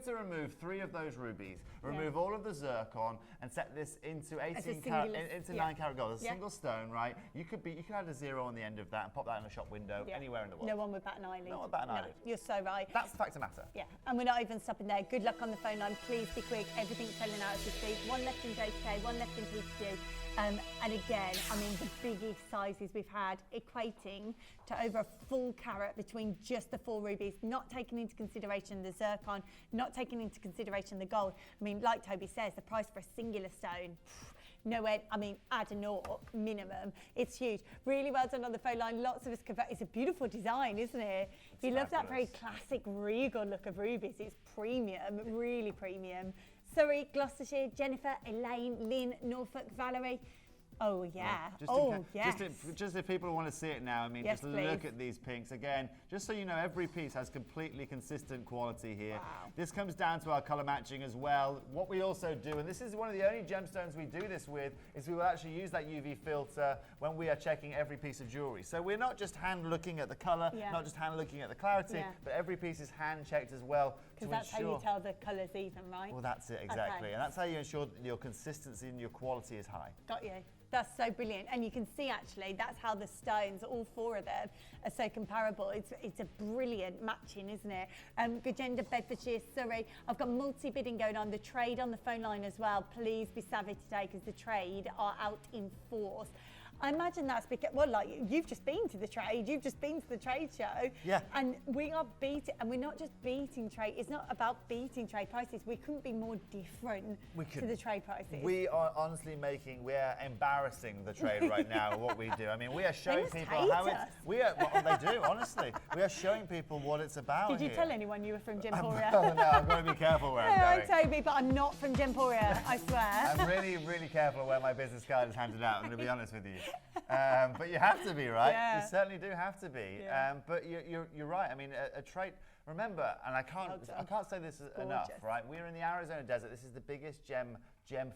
To remove 3 of those rubies, remove all of the zircon, and set this into 18 carat, into 9 carat gold. It's a single stone, right? You could add a 0 on the end of that and pop that in a shop window anywhere in the world. No one would bat an eyelid. No one would bat an eyelid. You're so right. That's the fact of matter. Yeah, and we're not even stopping there. Good luck on the phone line. Please be quick. Everything's selling out as we speak. One left in JK, one left in PTU. And again, I mean, the biggest sizes we've had, equating to over a full carat between just the 4 rubies, not taking into consideration the zircon, not taking into consideration the gold. I mean, like Toby says, the price for a singular stone, nowhere, I mean, add a naught minimum. It's huge. Really well done on the phone line. Lots of us convert. It's a beautiful design, isn't it? If you love that very classic, regal look of rubies, it's premium, really premium. Surrey, Gloucestershire, Jennifer, Elaine, Lynn, Norfolk, Valerie. Oh, yeah. Just if people want to see it now, I mean, just look at these pinks. Again, just so you know, every piece has completely consistent quality here. Wow. This comes down to our colour matching as well. What we also do, and this is one of the only gemstones we do this with, is we will actually use that UV filter when we are checking every piece of jewellery. So we're not just hand looking at the colour, not just hand looking at the clarity, but every piece is hand checked as well. Because that's how you tell the colours even, right? Well, that's it, exactly. And that's how you ensure that your consistency and your quality is high. Got you. That's so brilliant. And you can see actually that's how the stones, all 4 of them, are so comparable. It's a brilliant matching, isn't it? Gagenda, Bedfordshire, Surrey. I've got multi-bidding going on. The trade on the phone line as well. Please be savvy today because the trade are out in force. I imagine that's because, well, like you've just been to the trade, you've just been to the trade show. Yeah. And we are beating, and we're not just beating trade, it's not about beating trade prices. We couldn't be more different to the trade prices. We are honestly we're embarrassing the trade right now, what we do. I mean, we are showing people how it's, they do, honestly. We are showing people what it's about. Did you tell anyone you were from Gemporia? No, I'm going to be careful where I'm going. Toby, but I'm not from Gemporia, I swear. I'm really, really careful where my business card is handed out, I'm going to be honest with you. But you have to be, right? Yeah. You certainly do have to be. Yeah. But you're right. I mean, a trait. Remember, and I can't say this enough, right? We're in the Arizona desert. This is the biggest gem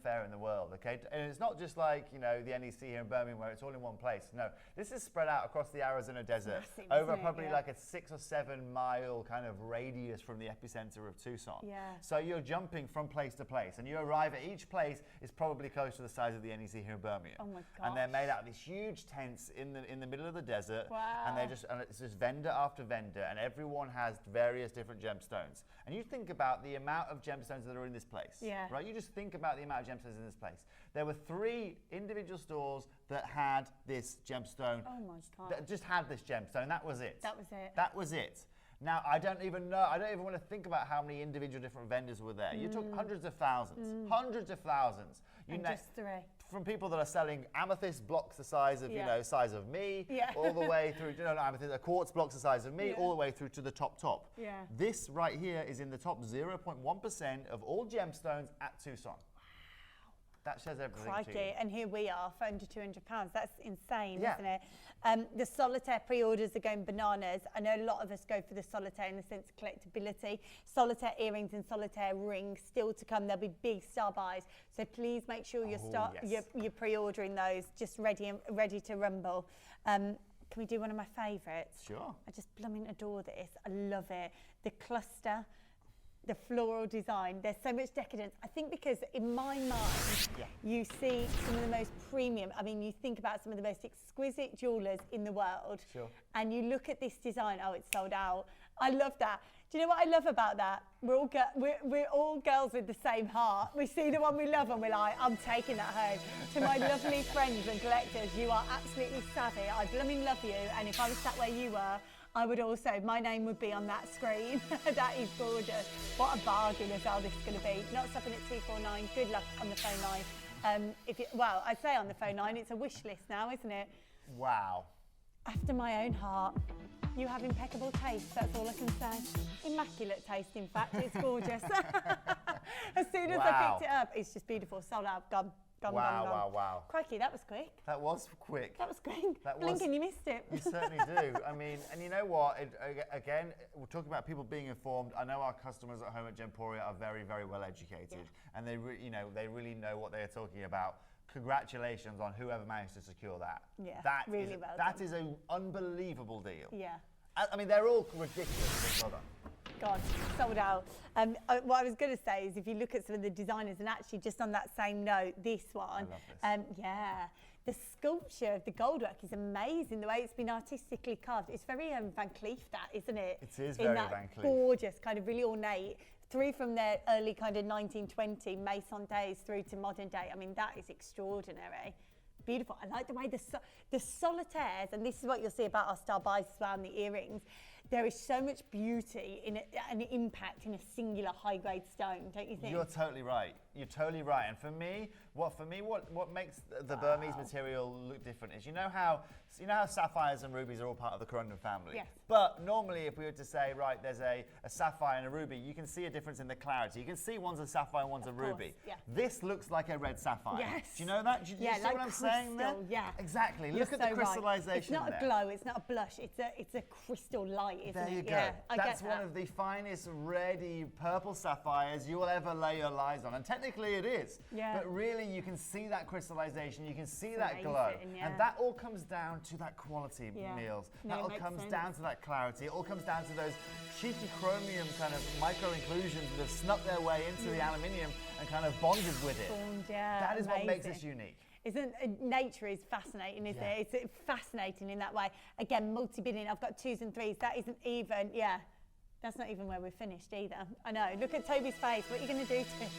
fair in the world, okay? And it's not just like, you know, the NEC here in Birmingham where it's all in one place. No, this is spread out across the Arizona desert over probably like a 6 or 7 mile kind of radius from the epicenter of Tucson. Yeah. So you're jumping from place to place, and you arrive at each place is probably close to the size of the NEC here in Birmingham. Oh my gosh. And they're made out of these huge tents in the middle of the desert. Wow. And it's just vendor after vendor, and everyone has various different gemstones. And you think about the amount of gemstones that are in this place, right? You just think about the amount of gemstones in this place. There were 3 individual stores that had this gemstone. Oh my God. That just had this gemstone. That was it. That was it. That was it. Now, I don't even want to think about how many individual different vendors were there. You took hundreds of thousands, hundreds of thousands. Just 3. From people that are selling amethyst blocks the size of, size of me, all the way through, amethyst, quartz blocks the size of me, all the way through to the top. Yeah. This right here is in the top 0.1% of all gemstones at Tucson. That says everything to you. And here we are for under £200. That's insane, isn't it? The solitaire pre-orders are going bananas. I know a lot of us go for the solitaire in the sense of collectability. Solitaire earrings and solitaire rings still to come. There'll be big star buys. So please make sure you're pre-ordering those, just ready to rumble. Can we do one of my favourites? Sure. I just blooming adore this. I love it. The cluster. The floral design, there's so much decadence. I think because in my mind, you see some of the most premium, I mean, you think about some of the most exquisite jewellers in the world, and you look at this design, oh, it's sold out. I love that. Do you know what I love about that? We're all girls with the same heart. We see the one we love and we're like, I'm taking that home. To my lovely friends and collectors, you are absolutely savvy. I blooming love you, and if I was sat where you were, I would also, my name would be on that screen. That is gorgeous. What a bargain as well this is going to be. Not stopping at 249. Good luck on the phone line. Well, I'd say on the phone line, it's a wish list now, isn't it? Wow. After my own heart. You have impeccable taste, that's all I can say. Immaculate taste, in fact, it's gorgeous. As soon as I picked it up, it's just beautiful. Sold out, gone. Wow. Crikey, that was quick. That was quick. That was quick. Blinking, you missed it. You certainly do. I mean, and you know what? Again, we're talking about people being informed. I know our customers at home at Gemporia are very, very well educated, and they really know what they are talking about. Congratulations on whoever managed to secure that. Yeah, that well that is an unbelievable deal. Yeah. I mean, they're all ridiculous. Well done. God, sold out. What I was going to say is if you look at some of the designers, and actually just on that same note, this one, I love this. yeah, the sculpture of the goldwork is amazing. The way it's been artistically carved, it's very Van Cleef, that, isn't it? It is very Van Cleef. Gorgeous, kind of really ornate, through from their early kind of 1920 Maison days through to modern day. I mean, that is extraordinary. Beautiful. I like the way the solitaires, and this is what you'll see about our star buys as well, and the earrings. There is so much beauty in an impact in a singular high-grade stone, don't you think? You're totally right. You're totally right. And for me, what makes the Burmese material look different is you know how sapphires and rubies are all part of the corundum family. Yes. But normally, if we were to say, right, there's a sapphire and a ruby, you can see a difference in the clarity. You can see one's a sapphire, one's a ruby. Yeah. This looks like a red sapphire. Yes. Do you know that? Do you see like what I'm saying there? Yeah. Exactly. You're Look at so the crystallization. Right. It's not a glow. It's not a blush. It's a crystal light, isn't it? There you go. Yeah, That's one of the finest reddy purple sapphires you will ever lay your eyes on. And technically it is. Yeah. But really you can see that crystallization, you can see It's that amazing, glow. yeah. And that all comes down to that quality, Yeah. Meals. No, That it all makes comes sense. down to that clarity. It all comes down to those cheeky chromium kind of micro inclusions that have snuck their way into the aluminium and kind of bonded with it. Yeah, That is what makes amazing. this unique. Isn't nature is fascinating, isn't Yeah. it? It's fascinating in that way. Again, multi-billion. I've got 2s and 3s. That isn't even. Yeah, that's not even where we're finished either. I know. Look at Toby's face. What are you going to do to him?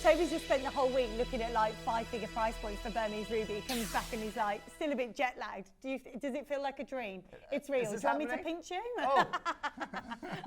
Toby's just spent the whole week looking at like 5-figure price points for Burmese ruby. He comes back and he's like, still a bit jet lagged. Does it feel like a dream? It's real. Do you want me to pinch you? Oh.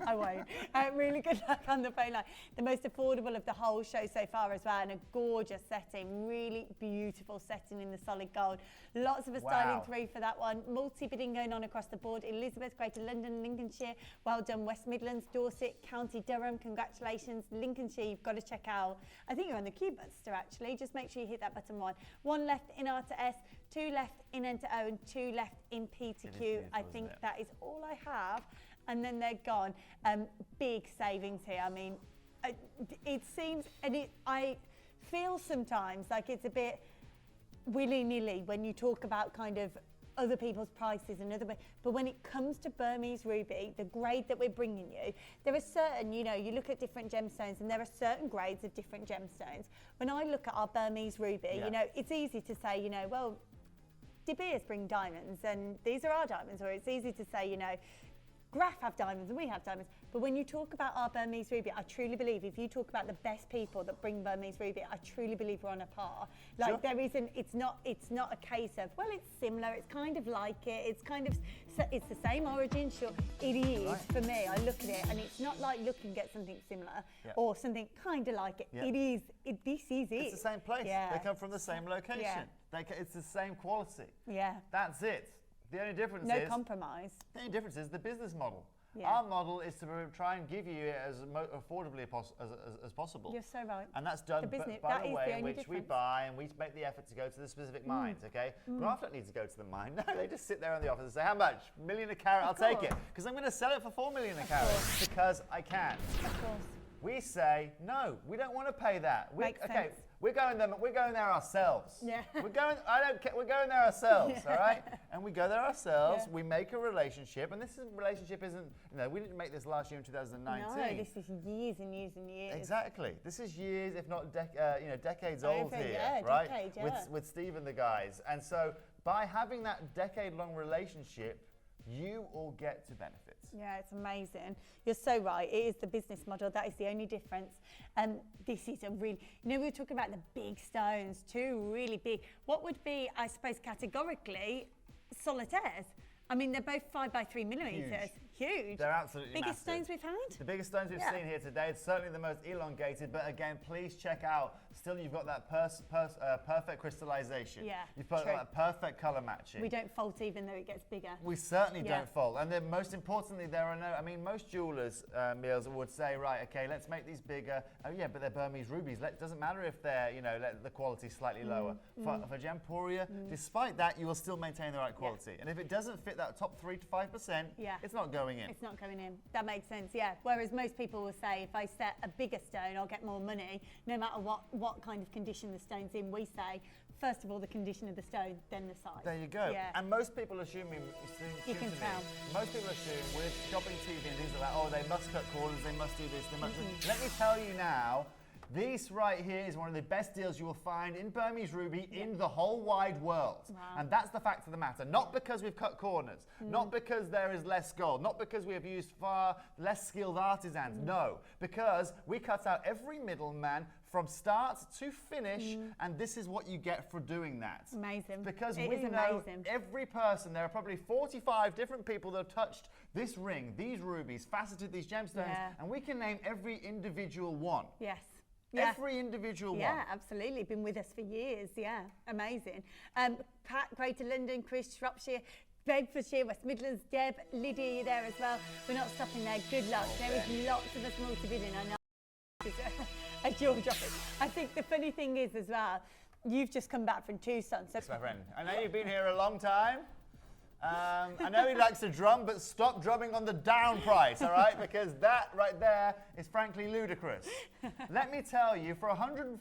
I won't. Really good luck on the phone line. The most affordable of the whole show so far as well, and a gorgeous setting. Really beautiful setting in the solid gold. Lots of a styling through for that one. Multi-bidding going on across the board. Elizabeth, Greater London, Lincolnshire. Well done, West Midlands, Dorset, County Durham. Congratulations. Lincolnshire, you've got to check out. I think you're on the Q Buster actually. Just make sure you hit that button one. 1 left in R to S, 2 left in N to O, and 2 left in P to Q. I think that is all I have. And then they're gone. Big savings here. I mean, it seems, and I feel sometimes like it's a bit willy-nilly when you talk about kind of other people's prices and but when it comes to Burmese ruby, the grade that we're bringing you, there are certain, you look at different gemstones and there are certain grades of different gemstones. When I look at our Burmese ruby, it's easy to say, well, De Beers bring diamonds and these are our diamonds, or it's easy to say, Graf have diamonds and we have diamonds. But when you talk about our Burmese ruby, I truly believe if you talk about the best people that bring Burmese ruby, I truly believe we're on a par. Like sure. there isn't, it's not a case of, well, it's similar, it's kind of like it, it's the same origin, sure. It is, right. For me, I look at it and it's not like looking at something similar or something kind of like it. It is, this is it. It's the same place. Yeah. They come from the same location. Yeah. It's the same quality. Yeah. That's it. The only difference is... No compromise. The only difference is the business model. Yeah. Our model is to try and give you it as affordably as possible. You're so right. And that's done by the way in which we buy, and we make the effort to go to the specific mines, okay? Graf don't need to go to the mine. No, they just sit there in the office and say, how much? $1 million a carat, I'll take it. Because I'm going to sell it for $4 million a carat. Because I can. Of course. We say, no, we don't want to pay that. Makes sense. We're going there ourselves. Yeah. We're going there ourselves, all right? And we go there ourselves, we make a relationship, and relationship isn't, we didn't make this last year in 2019. No, this is years and years and years. Exactly. This is years, if not decades old here, yeah, right? Decade, yeah. With Steve and the guys. And so by having that decade-long relationship, you all get to benefits. Yeah, it's amazing. You're so right. It is the business model. That is the only difference. This is a really, we were talking about the big stones, 2 really big. What would be, I suppose, categorically, solitaires? I mean, they're both 5x3 millimeters. Huge. They're absolutely biggest massive. stones we've had? The biggest stones we've seen here today. It's certainly the most elongated, but again, please check out. Still, you've got that perfect crystallization. Yeah, You've got that perfect color matching. We don't fault even though it gets bigger. We certainly don't fault. And then most importantly, there are most jewelers, Meals, would say, right, okay, let's make these bigger. Oh yeah, but they're Burmese rubies. It doesn't matter if they're, the quality's slightly lower. For Gemporia, despite that, you will still maintain the right quality. And if it doesn't fit that top 3 to 5%, it's not going going in. It's not going in. That makes sense, yeah. Whereas most people will say, if I set a bigger stone, I'll get more money, no matter what kind of condition the stone's in. We say, first of all, the condition of the stone, then the size. There you go. Yeah. And most people assume You can tell. Most people assume with shopping TV and things like that, oh, they must cut corners, they must do this, they must do. Let me tell you now, this right here is one of the best deals you will find in Burmese ruby in the whole wide world. Wow. And that's the fact of the matter. Not because we've cut corners, not because there is less gold, not because we have used far less skilled artisans. No, because we cut out every middleman from start to finish, and this is what you get for doing that. Amazing. Because it we is know amazing. every person, there are probably 45 different people that have touched this ring, these rubies, faceted these gemstones, and we can name every individual one. Yes. Yeah. Every individual one. Yeah, absolutely. Been with us for years. Yeah, amazing. Pat, Greater London, Chris, Shropshire, Bedfordshire, West Midlands, Deb, Lydia, you're there as well. We're not stopping there. Good luck. There is lots of us multi-bidding. I know it's a jaw-dropping. I think the funny thing is as well, you've just come back from Tucson. So Yes, my friend. I know you've been here a long time. I know he likes to drum, but stop drumming on the down price, all right? Because that right there is frankly ludicrous. Let me tell you, for £150,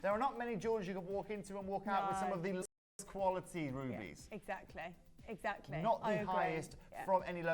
there are not many jewelers you can walk into and walk out with some of the lowest quality rubies. Yeah, exactly. Not the highest from any local